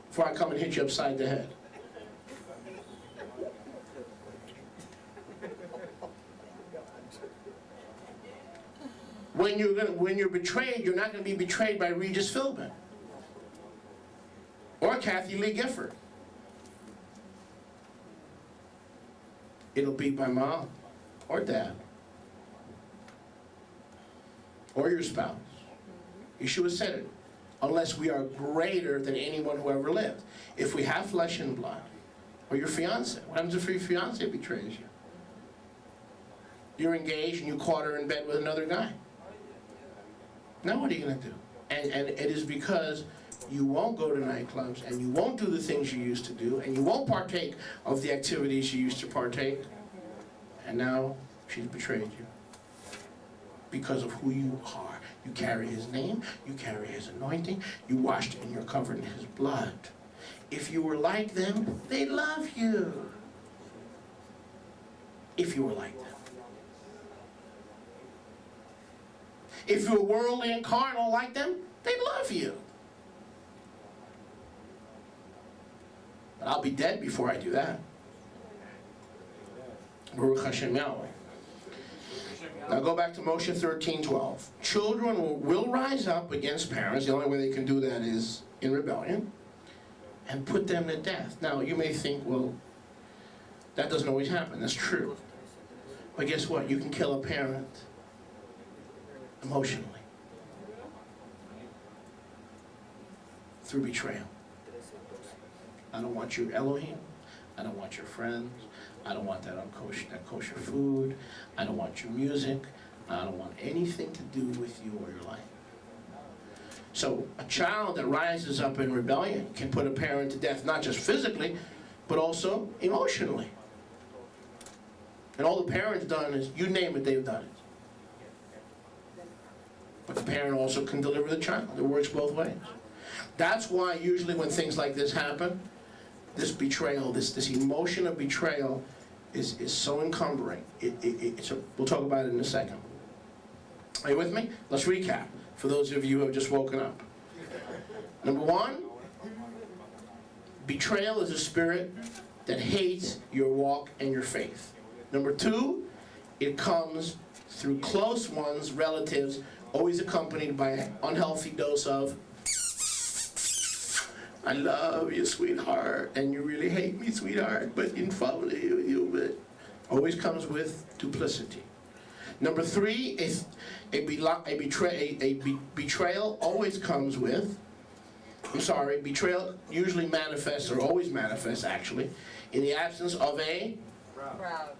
before I come and hit you upside the head. When you're betrayed, you're not going to be betrayed by Regis Philbin or Kathy Lee Gifford. It'll be by mom or dad or your spouse. Yeshua said it. Unless we are greater than anyone who ever lived. If we have flesh and blood, or your fiance. What happens if your fiance betrays you? You're engaged and you caught her in bed with another guy. Now what are you going to do? And it is because you won't go to nightclubs, and you won't do the things you used to do, and you won't partake of the activities you used to partake, and now she's betrayed you. Because of who you are. You carry his name, you carry his anointing, you washed and you're covered in his blood. If you were like them, they love you. If you were like them. If you were worldly and carnal like them, they love you. But I'll be dead before I do that. Baruch Hashem Yahweh. Now go back to Moshe 13:12. Children will rise up against parents. The only way they can do that is in rebellion. And put them to death. Now you may think, well, that doesn't always happen. That's true. But guess what? You can kill a parent emotionally. Through betrayal. I don't want your Elohim. I don't want your friends. I don't want that kosher food. I don't want your music. I don't want anything to do with you or your life. So a child that rises up in rebellion can put a parent to death, not just physically, but also emotionally. And all the parent's done is, you name it, they've done it. But the parent also can deliver the child. It works both ways. That's why usually when things like this happen, this betrayal, this emotion of betrayal is so encumbering. We'll talk about it in a second. Are you with me? Let's recap for those of you who have just woken up. Number one, betrayal is a spirit that hates your walk and your faith. Number two, it comes through close ones, relatives, always accompanied by an unhealthy dose of I love you, sweetheart, and you really hate me, sweetheart, but in family, but always comes with duplicity. Number three is betrayal always comes with, betrayal usually manifests, or always manifests actually, in the absence of a proud.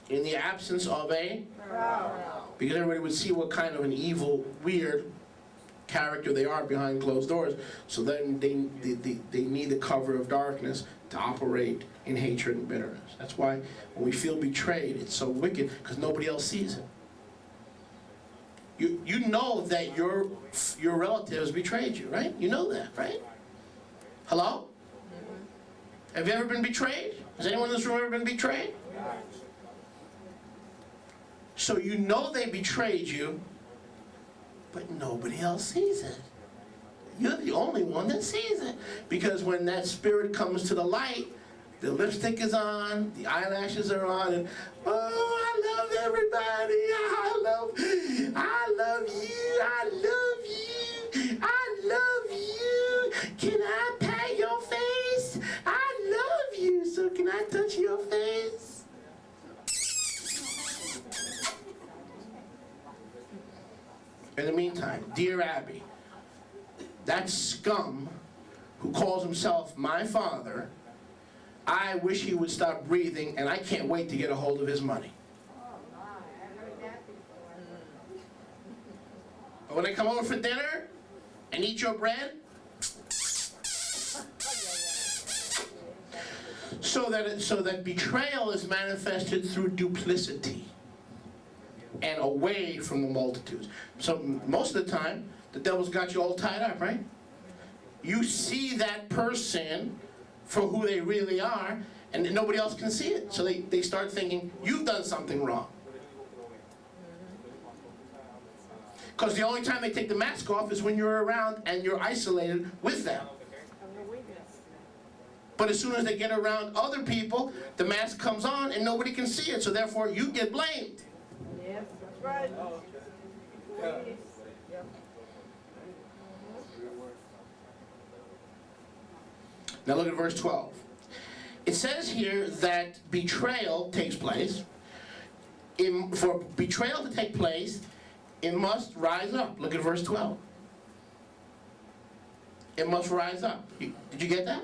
In the absence of a proud. Because everybody would see what kind of an evil, weird character they are behind closed doors, so then they need the cover of darkness to operate in hatred and bitterness. That's why when we feel betrayed, it's so wicked, because nobody else sees it. You know that your relatives betrayed you, right? You know that, right? Hello? Have you ever been betrayed? Has anyone in this room ever been betrayed? So you know they betrayed you, but nobody else sees it. You're the only one that sees it. Because when that spirit comes to the light, the lipstick is on, the eyelashes are on, and oh, I love everybody. I love you. I love you. Can I pat your face? I love you. So can I touch your face? In the meantime, dear Abby, that scum who calls himself my father, I wish he would stop breathing, and I can't wait to get a hold of his money. But when they come over for dinner and eat your bread, so that betrayal is manifested through duplicity and away from the multitudes. So most of the time, the devil's got you all tied up, right? You see that person for who they really are, and nobody else can see it. So they start thinking, you've done something wrong. Because the only time they take the mask off is when you're around and you're isolated with them. But as soon as they get around other people, the mask comes on and nobody can see it. So therefore, you get blamed. Yes, that's right. Now look at verse 12. It says here that betrayal takes place. For betrayal to take place, it must rise up. Look at verse 12. It must rise up. Did you get that?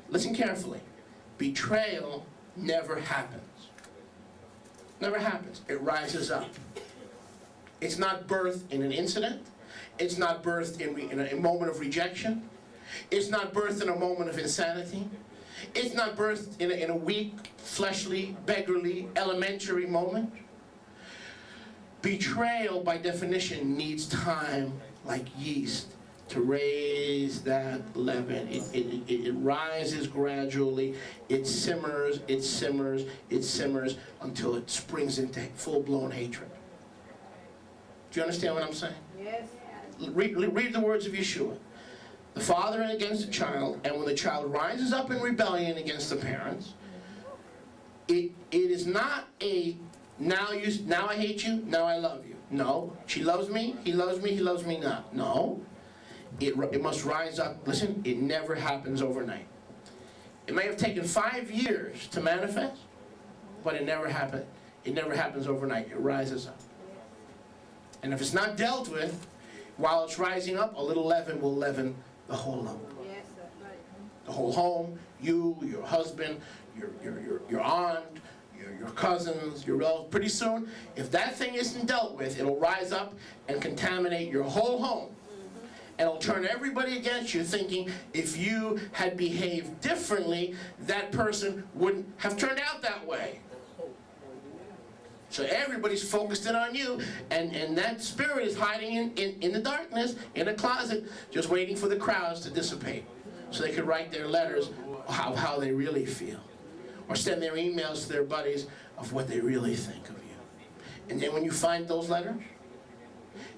Listen carefully. Betrayal never happens. Never happens. It rises up. It's not birthed in an incident. It's not birthed in a moment of rejection. It's not birthed in a moment of insanity. It's not birthed in a weak, fleshly, beggarly, elementary moment. Betrayal, by definition, needs time like yeast to raise that leaven. It rises gradually. It simmers, it simmers, it simmers until it springs into full-blown hatred. Do you understand what I'm saying? Yes. Read the words of Yeshua. The father against the child, and when the child rises up in rebellion against the parents, it is not a now I hate you, now I love you. No, she loves me, he loves me, he loves me not. No, it must rise up. Listen, it never happens overnight. It may have taken 5 years to manifest, but it never happened. It never happens overnight. It rises up. And if it's not dealt with, while it's rising up, a little leaven will leaven the whole lump. Yes, that's right. The whole home, you, your husband, your aunt, your cousins, your relatives. Pretty soon, if that thing isn't dealt with, it'll rise up and contaminate your whole home. And it'll turn everybody against you, thinking if you had behaved differently, that person wouldn't have turned out that way. So everybody's focused in on you, and that spirit is hiding in the darkness, in a closet, just waiting for the crowds to dissipate, so they could write their letters of how they really feel, or send their emails to their buddies of what they really think of you. And then when you find those letters,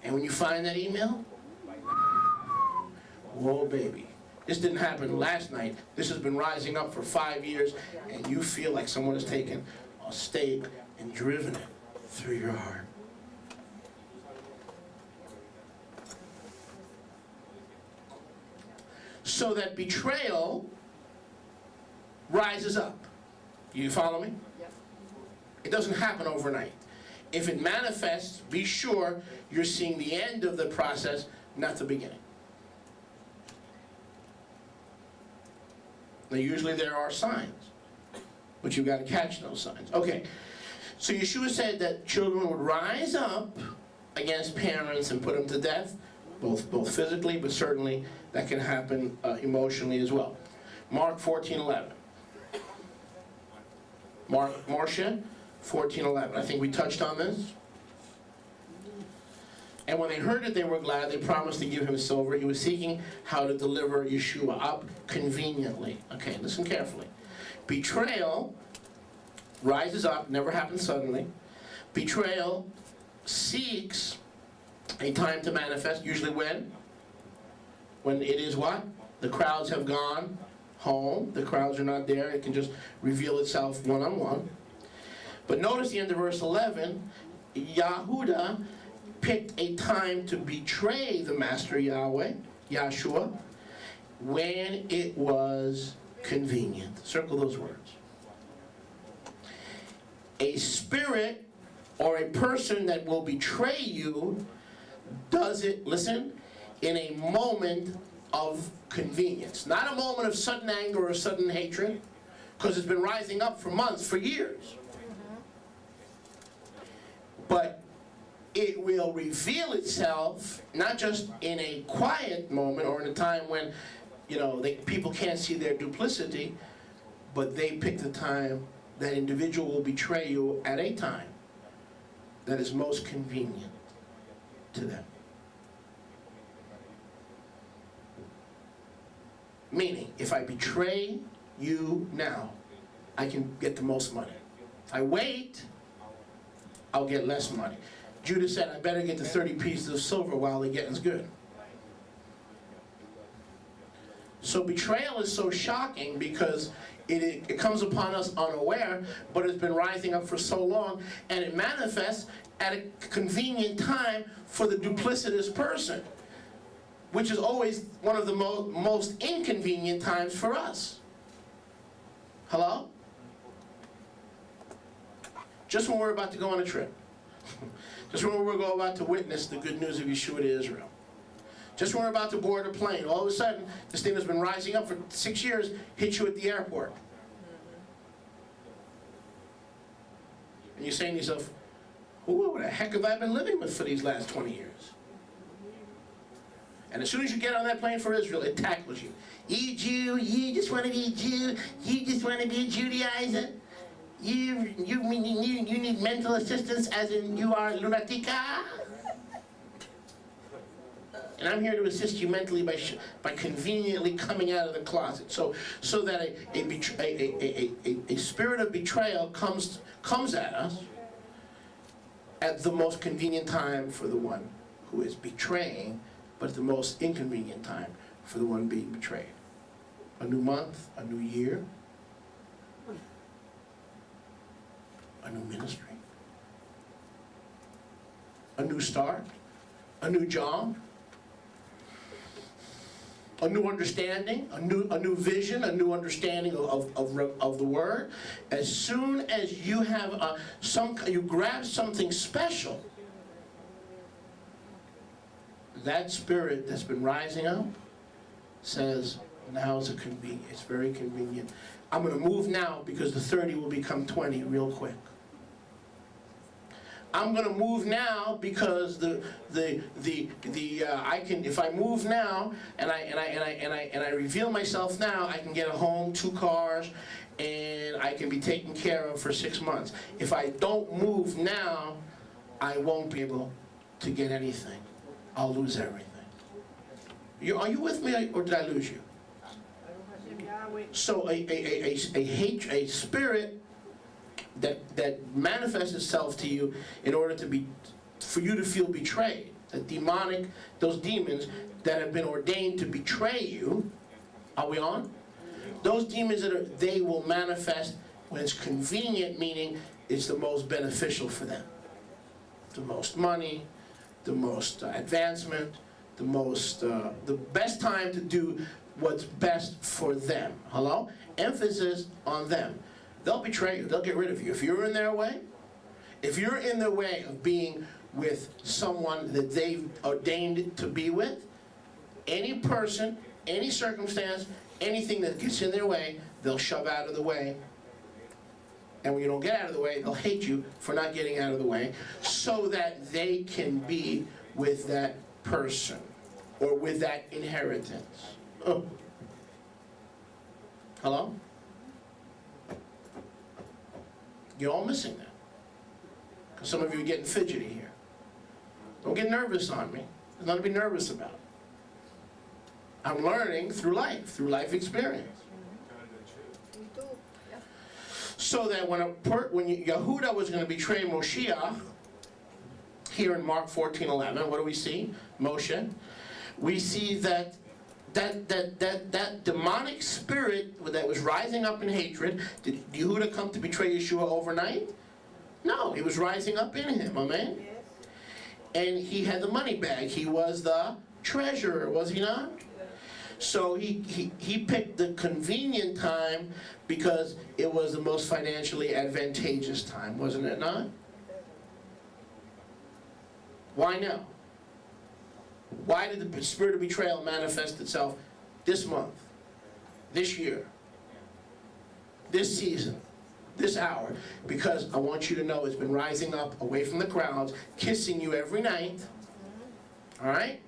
and when you find that email, whoa, baby. This didn't happen last night. This has been rising up for 5 years, and you feel like someone has taken a stake and driven it through your heart. So that betrayal rises up. You follow me? Yep. It doesn't happen overnight. If it manifests, be sure you're seeing the end of the process, not the beginning. Now, usually there are signs, but you've got to catch those signs. Okay, so Yeshua said that children would rise up against parents and put them to death, both physically, but certainly that can happen emotionally as well. Mark 14:11. Marcia 14:11. I think we touched on this. And when they heard it, they were glad. They promised to give him silver. He was seeking how to deliver Yeshua up conveniently. Okay, listen carefully. Betrayal rises up, never happens suddenly. Betrayal seeks a time to manifest, usually when? When it is what? The crowds have gone home. The crowds are not there. It can just reveal itself one-on-one. But notice the end of verse 11. Yahudah picked a time to betray the Master Yahweh, Yahshua, when it was convenient. Circle those words. A spirit or a person that will betray you does it, listen, in a moment of convenience. Not a moment of sudden anger or sudden hatred, because it's been rising up for months, for years. But it will reveal itself not just in a quiet moment or in a time when, people can't see their duplicity, but they pick the time that individual will betray you at a time that is most convenient to them. Meaning, if I betray you now, I can get the most money. If I wait, I'll get less money. Judah said, I better get the 30 pieces of silver while the getting's good. So betrayal is so shocking because it comes upon us unaware, but it's been rising up for so long, and it manifests at a convenient time for the duplicitous person, which is always one of the most inconvenient times for us. Hello? Just when we're about to go on a trip. Just when we're about to witness the good news of Yeshua to Israel. Just when we're about to board a plane, all of a sudden, this thing that's been rising up for 6 years hits you at the airport. And you're saying to yourself, who the heck have I been living with for these last 20 years? And as soon as you get on that plane for Israel, it tackles you. You Jew, you just want to be a Jew, you just want to be a Judaizer. You need mental assistance as in you are lunatica. And I'm here to assist you mentally by conveniently coming out of the closet, so that a spirit of betrayal comes at us at the most convenient time for the one who is betraying, but at the most inconvenient time for the one being betrayed. A new month, a new year, a new ministry, a new start, a new job, a new understanding, a new vision, a new understanding of the Word. As soon as you have you grab something special, that spirit that's been rising up says, now it's it's very convenient. I'm going to move now because the 30 will become 20 real quick. I'm going to move now because I can, if I move now and I reveal myself now, I can get a home, 2 cars, and I can be taken care of for 6 months. If I don't move now, I won't be able to get anything. I'll lose everything. Are you with me, or did I lose you? So a spirit that manifests itself to you in order for you to feel betrayed. Those demons that have been ordained to betray you, are we on? Those demons they will manifest when it's convenient, meaning it's the most beneficial for them. The most money, the most advancement, the best time to do what's best for them. Hello? Emphasis on them. They'll betray you. They'll get rid of you. If you're in their way, if you're in their way of being with someone that they've ordained to be with, any person, any circumstance, anything that gets in their way, they'll shove out of the way. And when you don't get out of the way, they'll hate you for not getting out of the way, so that they can be with that person or with that inheritance. Oh. Hello? You're all missing that. Because some of you are getting fidgety here. Don't get nervous on me. There's nothing to be nervous about. I'm learning through life experience. So that when Yehuda was going to betray Moshiach, here in Mark 14:11, what do we see? Moshe. We see that demonic spirit that was rising up in hatred. Did Yehuda come to betray Yeshua overnight? No, he was rising up in him, amen? Yes. And he had the money bag. He was the treasurer, was he not? So he picked the convenient time because it was the most financially advantageous time, wasn't it not? Why now? Why did the spirit of betrayal manifest itself this month, this year, this season, this hour? Because I want you to know it's been rising up away from the crowds, kissing you every night. All right?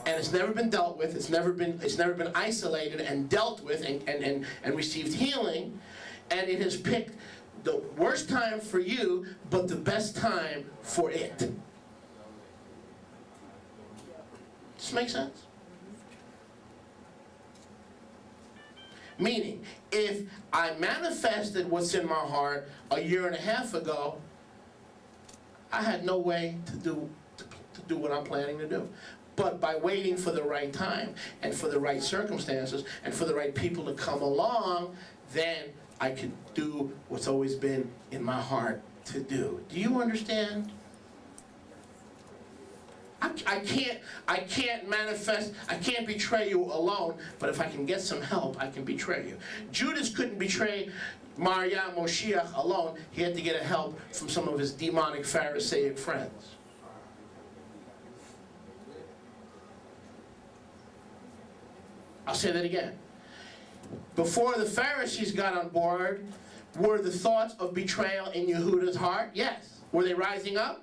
And it's never been dealt with. It's never been isolated and dealt with and received healing. And it has picked the worst time for you, but the best time for it. Does this make sense? Meaning, if I manifested what's in my heart a year and a half ago, I had no way to do what I'm planning to do. But by waiting for the right time and for the right circumstances and for the right people to come along, then I can do what's always been in my heart to do. Do you understand? I can't manifest, I can't betray you alone, but if I can get some help, I can betray you. Judas couldn't betray Maria Moshiach alone. He had to get help from some of his demonic Pharisaic friends. I'll say that again. Before the Pharisees got on board, were the thoughts of betrayal in Yehuda's heart? Yes. Were they rising up?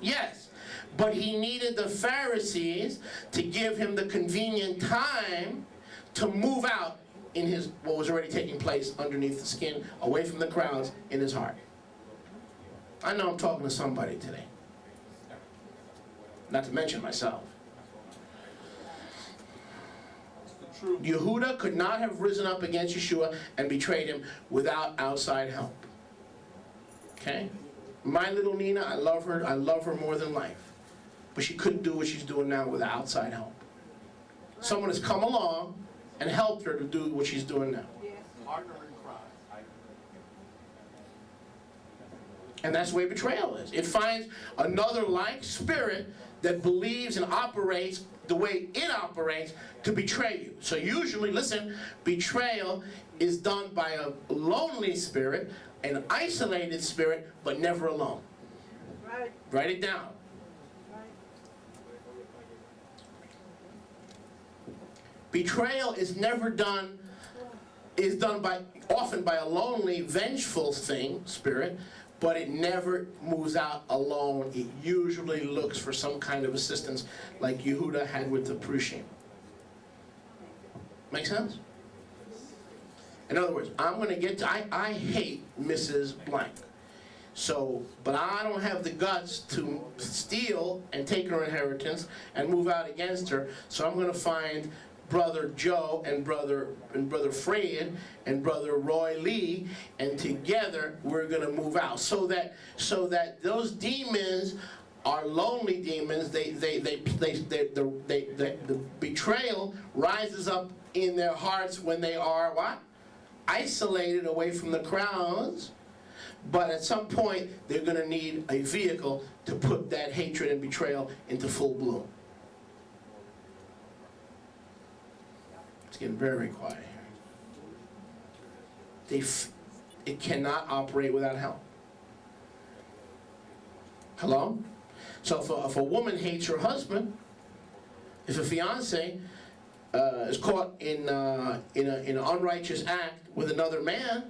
Yes. But he needed the Pharisees to give him the convenient time to move out in his what was already taking place underneath the skin, away from the crowds, in his heart. I know I'm talking to somebody today. Not to mention myself. Yehuda could not have risen up against Yeshua and betrayed him without outside help. Okay? My little Nina, I love her more than life. But she couldn't do what she's doing now without outside help. Someone has come along and helped her to do what she's doing now. And that's the way betrayal is. It finds another like spirit that believes and operates the way it operates to betray you. So usually, listen, betrayal is done by a lonely spirit, an isolated spirit, but never alone. Right. Write it down. Betrayal is often by a lonely, vengeful spirit, but it never moves out alone. It usually looks for some kind of assistance like Yehuda had with the Prushim. Make sense? In other words, I'm going to get to, I hate Mrs. Blank. So, but I don't have the guts to steal and take her inheritance and move out against her. So I'm going to find Brother Joe and Brother Fred and Brother Roy Lee, and together we're going to move out. So that those demons are lonely demons. The betrayal rises up in their hearts when they are what? Isolated away from the crowds. But at some point, they're going to need a vehicle to put that hatred and betrayal into full bloom. It's getting very quiet here. It cannot operate without help. Hello? So if a woman hates her husband, if a fiance is caught in an unrighteous act with another man,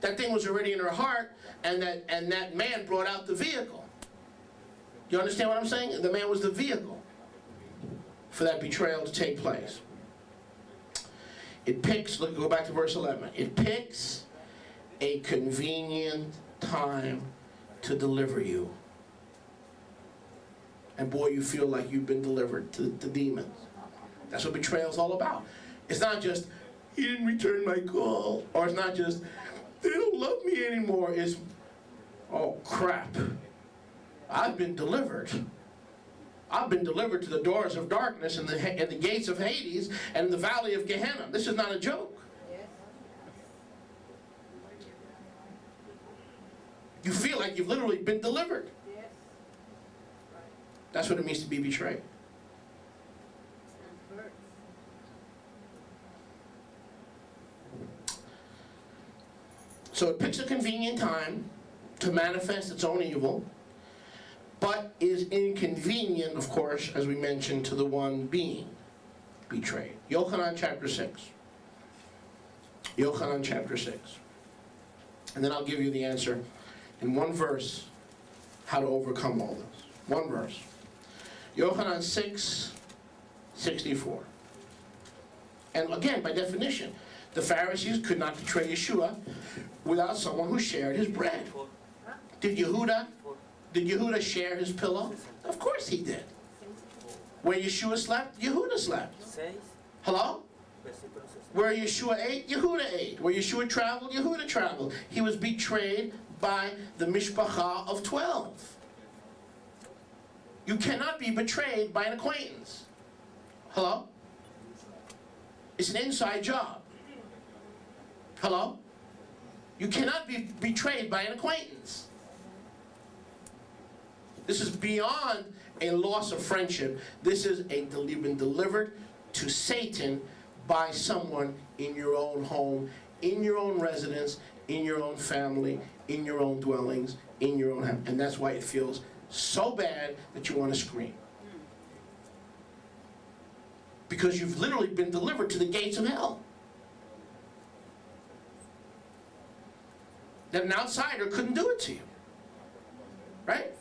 that thing was already in her heart, and that man brought out the vehicle. You understand what I'm saying? The man was the vehicle for that betrayal to take place. It picks, look, go back to verse 11. It picks a convenient time to deliver you. And boy, you feel like you've been delivered to the demons. That's what betrayal's all about. It's not just, he didn't return my call. Or it's not just, they don't love me anymore. It's, oh crap, I've been delivered. I've been delivered to the doors of darkness and the gates of Hades and the valley of Gehenna. This is not a joke. Yes. You feel like you've literally been delivered. Yes. That's what it means to be betrayed. So it picks a convenient time to manifest its own evil, but is inconvenient, of course, as we mentioned, to the one being betrayed. Yochanan chapter 6. Yochanan chapter 6. And then I'll give you the answer in one verse, how to overcome all this. One verse. Yochanan 6:64. And again, by definition, the Pharisees could not betray Yeshua without someone who shared his bread. Did Yehuda share his pillow? Of course he did. Where Yeshua slept, Yehuda slept. Hello? Where Yeshua ate, Yehuda ate. Where Yeshua traveled, Yehuda traveled. He was betrayed by the mishpacha of 12. You cannot be betrayed by an acquaintance. Hello? It's an inside job. Hello? You cannot be betrayed by an acquaintance. This is beyond a loss of friendship. This is you've been delivered to Satan by someone in your own home, in your own residence, in your own family, in your own dwellings, in your own house. And that's why it feels so bad that you want to scream. Because you've literally been delivered to the gates of hell. That an outsider couldn't do it to you. Right?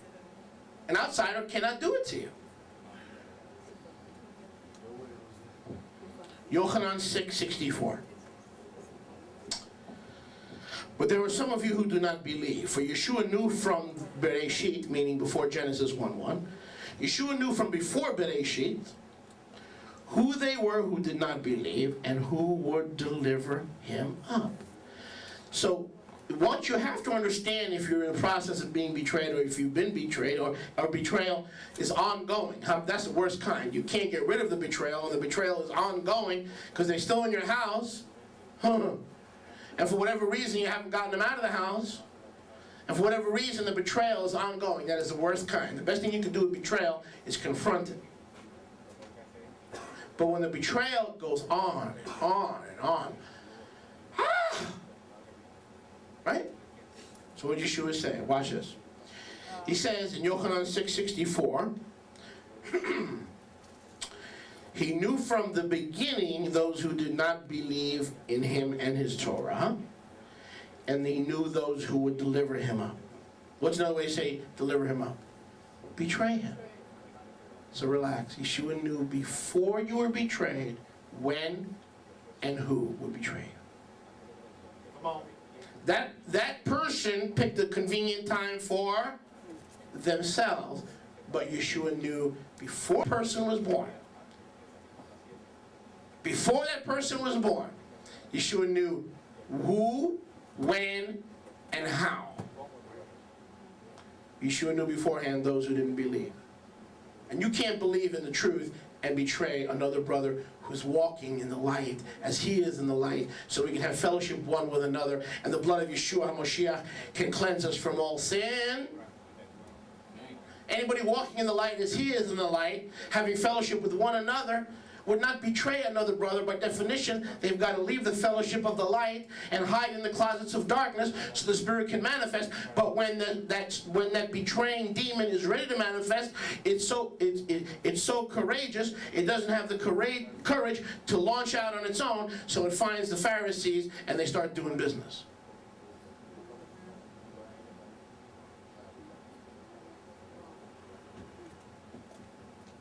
An outsider cannot do it to you. Yochanan 6:64. But there were some of you who do not believe. For Yeshua knew from Bereshit, meaning before Genesis 1:1, Yeshua knew from before Bereshit who they were who did not believe and who would deliver him up. So what you have to understand if you're in the process of being betrayed, or if you've been betrayed, or betrayal is ongoing. That's the worst kind. You can't get rid of the betrayal, and the betrayal is ongoing because they're still in your house. And for whatever reason, you haven't gotten them out of the house. And for whatever reason, the betrayal is ongoing. That is the worst kind. The best thing you can do with betrayal is confront it. But when the betrayal goes on and on and on, right? So what Yeshua is saying, watch this. He says in Yochanan 6:64, he knew from the beginning those who did not believe in him and his Torah, and he knew those who would deliver him up. What's another way to say deliver him up? Betray him. So relax. Yeshua knew before you were betrayed when and who would betray you. Come on. That person picked a convenient time for themselves, but Yeshua knew before the person was born. Before that person was born, Yeshua knew who, when, and how. Yeshua knew beforehand those who didn't believe. And you can't believe in the truth and betray another brother who's walking in the light as he is in the light, so we can have fellowship one with another, and the blood of Yeshua HaMashiach can cleanse us from all sin. Anybody walking in the light as he is in the light, having fellowship with one another, would not betray another brother. By definition, they've got to leave the fellowship of the light and hide in the closets of darkness so the Spirit can manifest. But when that betraying demon is ready to manifest, it's so courageous, it doesn't have the courage to launch out on its own, so it finds the Pharisees and they start doing business.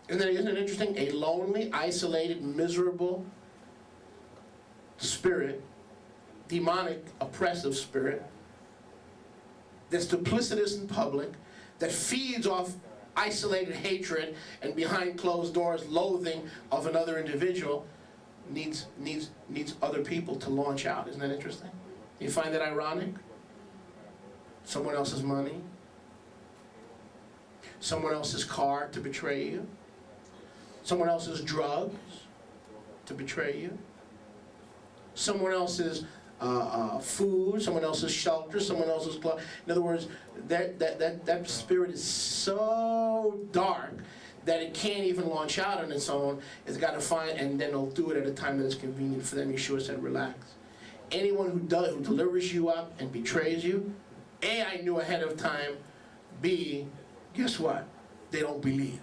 Isn't it interesting? A lonely, isolated, miserable spirit, demonic, oppressive spirit, that's duplicitous in public, that feeds off isolated hatred and behind closed doors loathing of another individual, needs other people to launch out. Isn't that interesting? You find that ironic? Someone else's money, someone else's car to betray you, someone else's drugs to betray you, someone else's food, someone else's shelter, someone else's clothes. In other words, that spirit is so dark that it can't even launch out on its own. It's got to find, and then it'll do it at a time that is convenient for them. Yeshua said, relax. Anyone who delivers you up and betrays you, A, I knew ahead of time. B, guess what? They don't believe.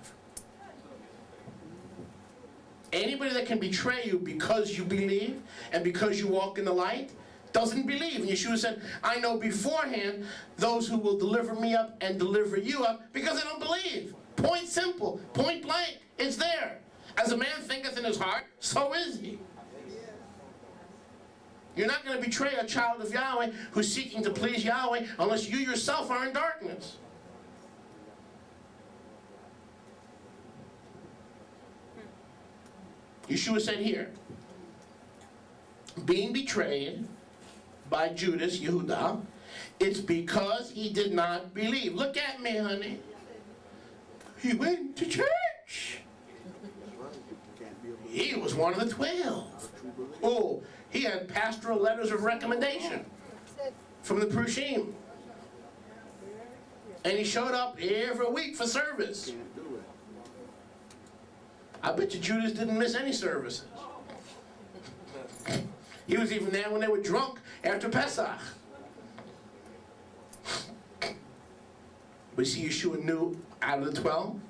Anybody that can betray you because you believe and because you walk in the light doesn't believe. And Yeshua said, I know beforehand those who will deliver me up and deliver you up because they don't believe. Point simple, point blank, it's there. As a man thinketh in his heart, so is he. You're not going to betray a child of Yahweh who's seeking to please Yahweh unless you yourself are in darkness. Yeshua said here, being betrayed by Judas, Yehudah, it's because he did not believe. Look at me, honey. He went to church. He was one of the 12. Oh, he had pastoral letters of recommendation from the Prushim. And he showed up every week for service. I bet you Judas didn't miss any services. He was even there when they were drunk after Pesach. But see, Yeshua knew out of the 12,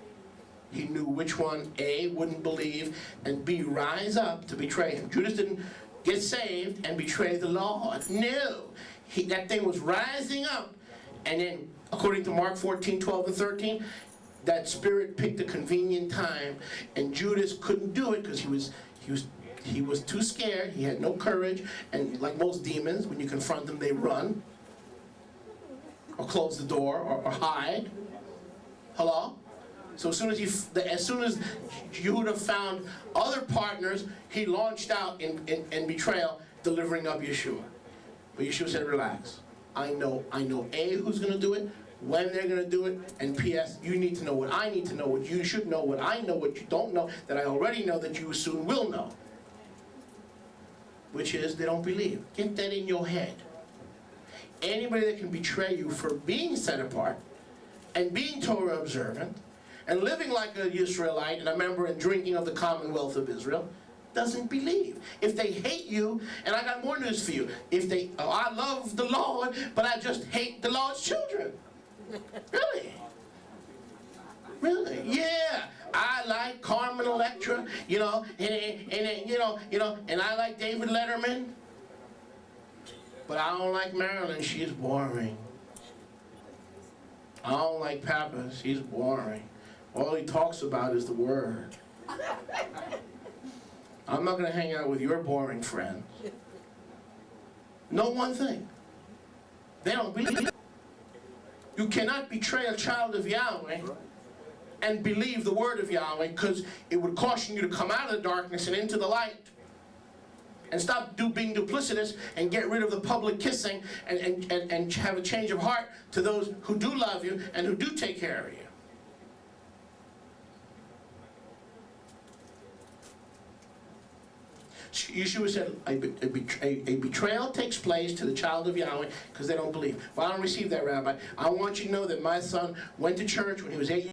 he knew which one, A, wouldn't believe, and B, rise up to betray him. Judas didn't get saved and betray the Lord. No. That thing was rising up. And then, according to Mark 14, 12, and 13, that spirit picked a convenient time, and Judas couldn't do it because he was too scared. He had no courage, and like most demons, when you confront them, they run, or close the door, or hide. Hello? So as soon as Yehuda found other partners, he launched out in betrayal, delivering up Yeshua. But Yeshua said, relax. I know A, who's going to do it, when they're going to do it, and P.S., you need to know what I need to know, what you should know, what I know, what you don't know, that I already know, that you soon will know. Which is, they don't believe. Get that in your head. Anybody that can betray you for being set apart, and being Torah observant, and living like an Israelite, and a member and drinking of the commonwealth of Israel, doesn't believe. If they hate you, and I got more news for you, I love the Lord, but I just hate the Lord's children. Really? Really? Yeah. I like Carmen Electra, and I like David Letterman, but I don't like Marilyn. She's boring. I don't like Pappas. He's boring. All he talks about is the word. I'm not going to hang out with your boring friends. Know one thing. They don't believe. You cannot betray a child of Yahweh and believe the word of Yahweh, because it would caution you to come out of the darkness and into the light. And stop being duplicitous and get rid of the public kissing and have a change of heart to those who do love you and who do take care of you. Yeshua said a betrayal takes place to the child of Yahweh because they don't believe. Well, I don't receive that, Rabbi. I want you to know that my son went to church when he was 8 years